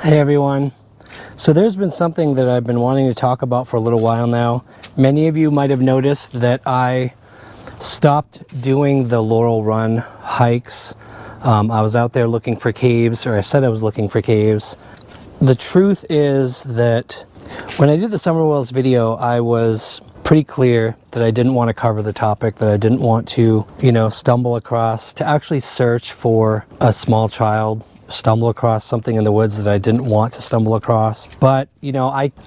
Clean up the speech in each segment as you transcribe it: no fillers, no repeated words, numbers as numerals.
Hey everyone. So there's been something that I've been wanting to talk about for a little while now. Many of you might have noticed that I stopped doing the Laurel Run hikes. I was out there looking for caves, or I said I was looking for caves. The truth is that when I did the Summer Wells video, I was pretty clear that I didn't want to cover the topic, that I didn't want to, stumble across, to actually search for a small child, stumble across something in the woods that I didn't want to stumble across. But,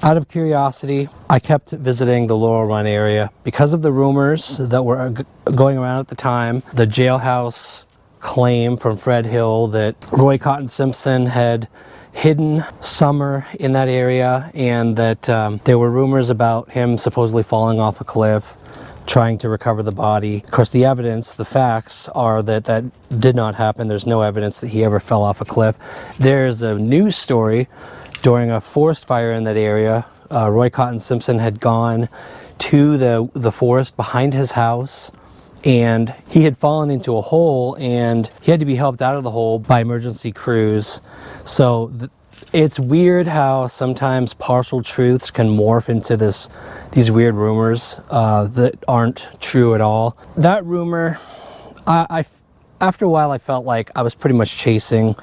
out of curiosity, I kept visiting the Laurel Run area because of the rumors that were going around at the time. The jailhouse claim from Fred Hill that Roy Cotton Simpson had hidden Summer in that area, and that there were rumors about him supposedly falling off a cliff, trying to recover the body. Of course, the evidence, the facts are that that did not happen. There's no evidence that he ever fell off a cliff. There's a news story during a forest fire in that area. Roy Cotton Simpson had gone to the forest behind his house, and he had fallen into a hole, and he had to be helped out of the hole by emergency crews. So it's weird how sometimes partial truths can morph into these weird rumors that aren't true at all. That rumor, after a while I felt like I was pretty much chasing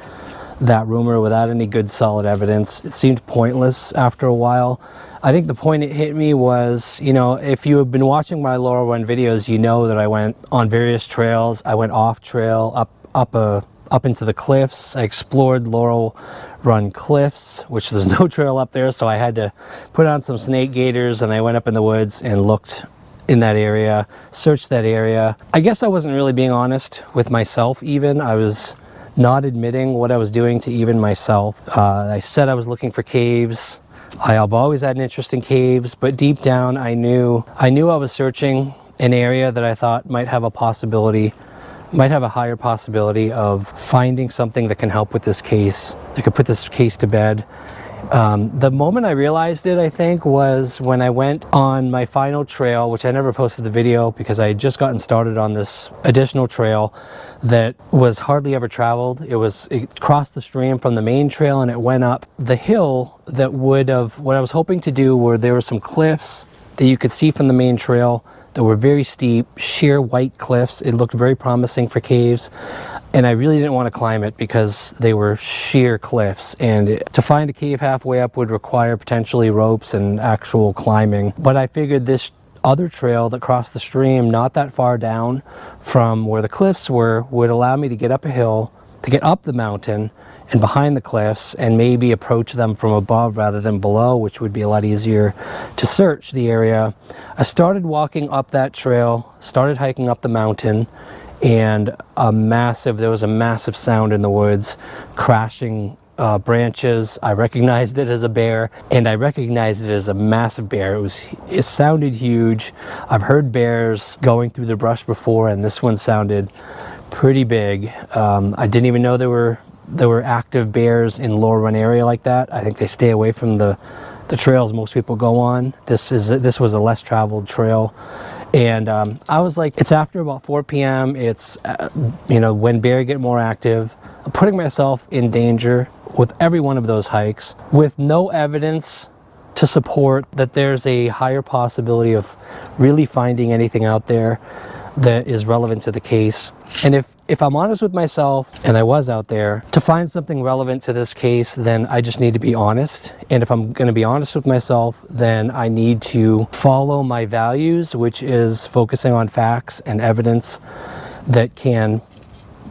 that rumor without any good solid evidence. It seemed pointless after a while. I think the point it hit me was, if you have been watching my Laurel Run videos, you know that I went on various trails. I went off trail, up into the cliffs. I explored Laurel Run cliffs, which there's no trail up there, so I had to put on some snake gaiters, and I went up in the woods and looked in that area, searched that area. I guess I wasn't really being honest with myself even. I was not admitting what I was doing to even myself. I said I was looking for caves. I've always had an interest in caves, but deep down I knew I was searching an area that I thought might have a higher possibility of finding something that can help with this case, that could put this case to bed. The moment I realized it, I think, was when I went on my final trail, which I never posted the video because I had just gotten started on this additional trail that was hardly ever traveled. It crossed the stream from the main trail, and it went up the hill that what I was hoping to do, where there were some cliffs that you could see from the main trail that were very steep, sheer white cliffs. It looked very promising for caves, and I really didn't want to climb it because they were sheer cliffs, and to find a cave halfway up would require potentially ropes and actual climbing. But I figured this other trail that crossed the stream not that far down from where the cliffs were would allow me to get up a hill, to get up the mountain and behind the cliffs, and maybe approach them from above rather than below, which would be a lot easier to search the area. I started walking up that trail, started hiking up the mountain, and there was a massive sound in the woods, crashing branches. I recognized it as a bear, and I recognized it as a massive bear. It sounded huge. I've heard bears going through the brush before, and this one sounded pretty big. I didn't even know there were active bears in Laurel Run area like that. I think they stay away from the trails most people go on. This was a less traveled trail, and I was like, it's after about 4 p.m. It's when bear get more active. I'm putting myself in danger with every one of those hikes with no evidence to support that there's a higher possibility of really finding anything out there that is relevant to the case. And if I'm honest with myself, and I was out there, to find something relevant to this case, then I just need to be honest. And if I'm going to be honest with myself, then I need to follow my values, which is focusing on facts and evidence that can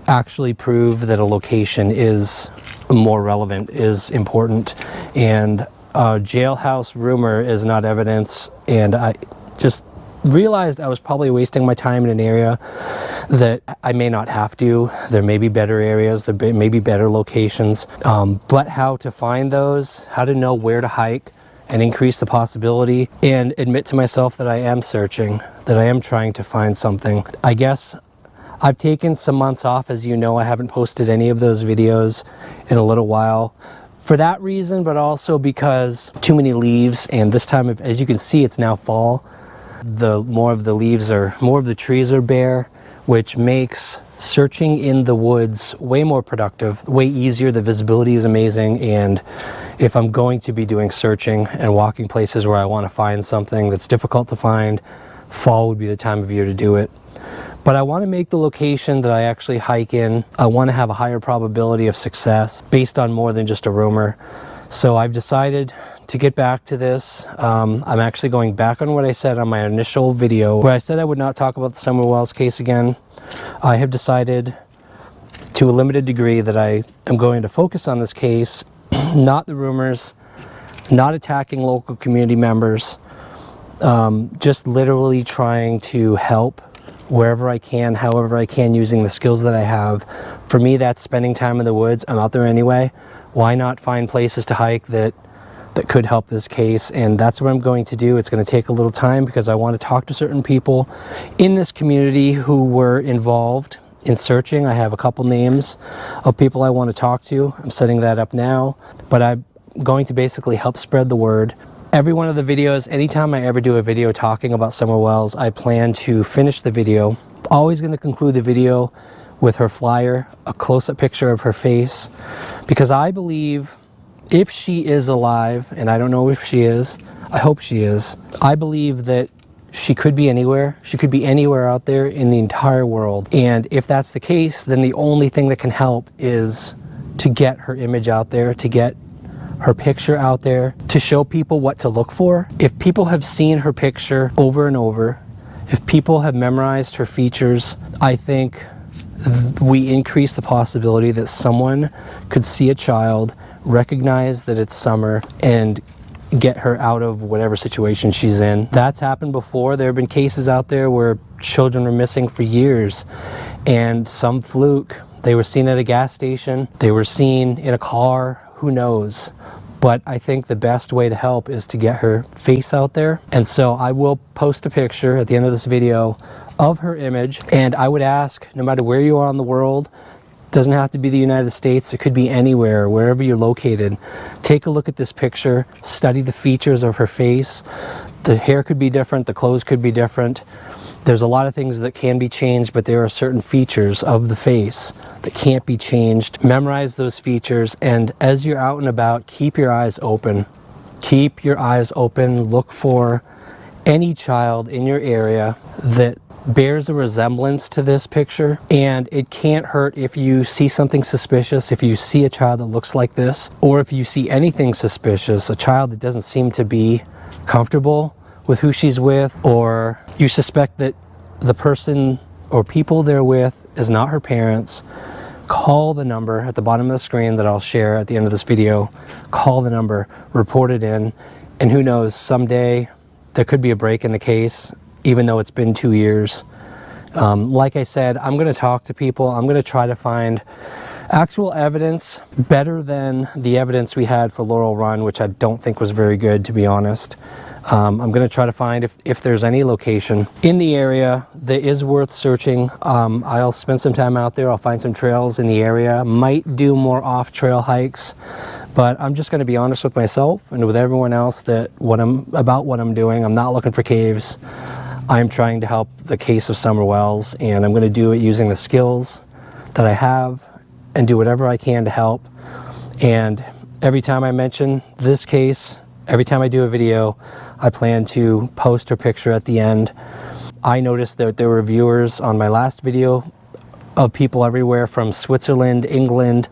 actually prove that a location is more relevant, is important. And a jailhouse rumor is not evidence, and I just realized I was probably wasting my time in an area that I may not have to. There may be better areas, there may be better locations, but how to find those, how to know where to hike and increase the possibility, and admit to myself that I am searching, that I am trying to find something. I guess I've taken some months off. As you know, I haven't posted any of those videos in a little while. For that reason, but also because too many leaves, and this time, as you can see, it's now fall. More of the trees are bare, which makes searching in the woods way more productive, way easier. The visibility is amazing, and if I'm going to be doing searching and walking places where I want to find something that's difficult to find, fall would be the time of year to do it. But I want to make the location that I actually hike in, I want to have a higher probability of success based on more than just a rumor. So I've decided to get back to this. I'm actually going back on what I said on my initial video where I said I would not talk about the Summer Wells case again. I have decided to a limited degree that I am going to focus on this case, not the rumors, not attacking local community members, just literally trying to help wherever I can, however I can, using the skills that I have. For me, that's spending time in the woods. I'm out there anyway. Why not find places to hike that could help this case? And that's what I'm going to do. It's going to take a little time because I want to talk to certain people in this community who were involved in searching. I have a couple names of people I want to talk to. I'm setting that up now, but I'm going to basically help spread the word. Every one of the videos, anytime I ever do a video talking about Summer Wells, I plan to finish the video. Always going to conclude the video with her flyer, a close-up picture of her face, because I believe if she is alive, and I don't know if she is, I hope she is, I believe that she could be anywhere. She could be anywhere out there in the entire world. And if that's the case, then the only thing that can help is to get her image out there, to get her picture out there, to show people what to look for. If people have seen her picture over and over, if people have memorized her features, I think we increase the possibility that someone could see a child, recognize that it's summer, and get her out of whatever situation she's in. That's happened before. There have been cases out there where children were missing for years, and some fluke. They were seen at a gas station, they were seen in a car, who knows? But I think the best way to help is to get her face out there. And so I will post a picture at the end of this video of her image, and I would ask, no matter where you are in the world, doesn't have to be the United States, it could be anywhere, wherever you're located, take a look at this picture, study the features of her face. The hair could be different, the clothes could be different. There's a lot of things that can be changed, but there are certain features of the face that can't be changed. Memorize those features, and as you're out and about, keep your eyes open. Keep your eyes open, look for any child in your area that bears a resemblance to this picture, and it can't hurt if you see something suspicious, if you see a child that looks like this, or if you see anything suspicious, a child that doesn't seem to be comfortable with who she's with, or you suspect that the person or people they're with is not her parents, call the number at the bottom of the screen that I'll share at the end of this video. Call the number, report it in, and who knows, someday there could be a break in the case, even though it's been 2 years. Like I said, I'm going to talk to people. I'm going to try to find actual evidence better than the evidence we had for Laurel Run, which I don't think was very good, to be honest. I'm going to try to find if there's any location in the area that is worth searching. I'll spend some time out there. I'll find some trails in the area. Might do more off-trail hikes, but I'm just going to be honest with myself and with everyone else that what I'm doing. I'm not looking for caves. I'm trying to help the case of Summer Wells, and I'm going to do it using the skills that I have and do whatever I can to help. And every time I mention this case, every time I do a video, I plan to post her picture at the end. I noticed that there were viewers on my last video of people everywhere from Switzerland, England,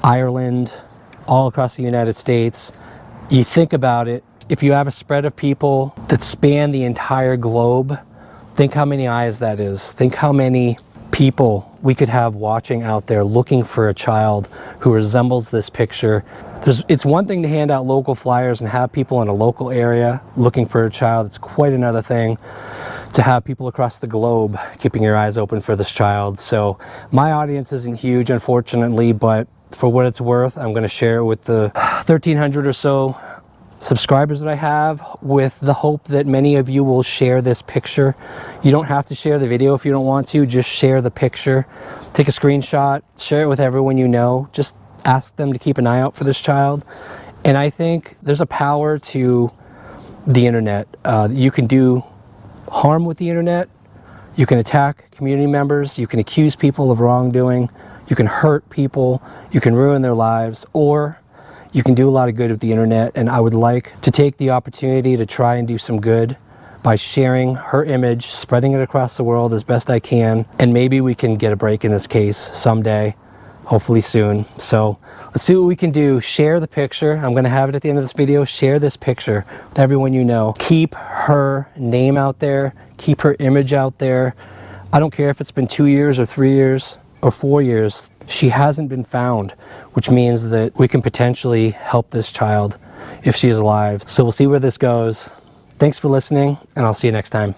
Ireland, all across the United States. You think about it, if you have a spread of people that span the entire globe, think how many eyes that is. Think how many people we could have watching out there looking for a child who resembles this picture. It's one thing to hand out local flyers and have people in a local area looking for a child. It's quite another thing to have people across the globe keeping your eyes open for this child. So my audience isn't huge, unfortunately, but for what it's worth, I'm going to share it with the 1,300 or so subscribers that I have, with the hope that many of you will share this picture. You don't have to share the video if you don't want to, just share the picture. Take a screenshot, share it with everyone you know. Just ask them to keep an eye out for this child. And I think there's a power to the internet. You can do harm with the internet. You can attack community members, you can accuse people of wrongdoing, you can hurt people, you can ruin their lives, or you can do a lot of good with the internet. And I would like to take the opportunity to try and do some good by sharing her image, spreading it across the world as best I can, and maybe we can get a break in this case someday, hopefully soon. So let's see what we can do. Share the picture. I'm going to have it at the end of this video. Share this picture with everyone you know. Keep her name out there. Keep her image out there. I don't care if it's been 2 years or 3 years or 4 years. She hasn't been found, which means that we can potentially help this child if she is alive. So we'll see where this goes. Thanks for listening, and I'll see you next time.